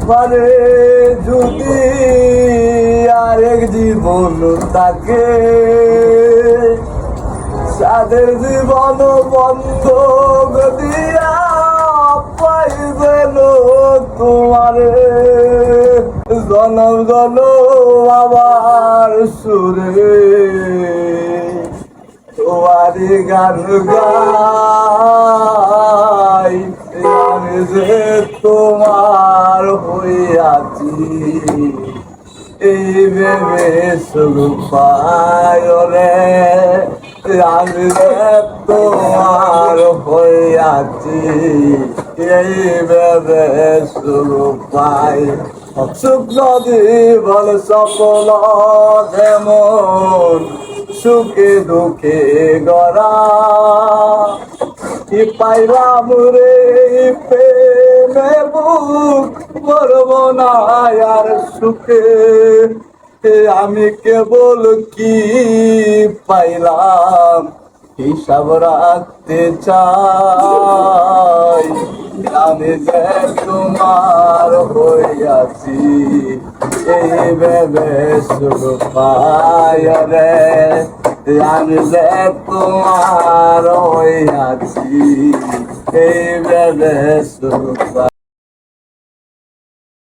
মানে যদি আরেক জীবন তাকে সাদের জীবন বন্ধ দিয়া পাইবেন তোমারে জনম জনম আবার সুরে তোমারি গান গাই আমি যে তোমার হইয়াছি এই ভেবে শুরু পায় রে আমি যে তোমার হইয়াছি এই ভেবে শুরু পাই শুক্ল জীবন সফল যেমন সুখে দুঃখে গড়া কি পাইলাম রে প্রেমে বুক মরব না আর সুখে আমি কেবল কি পাইলাম হিসাব রাখতে চাই আমি যে তোমার হইয়াছি এই ভেবে শুরু পায় রে আমি যে তোমার হইয়াছি এই ভেবে শুরু পাই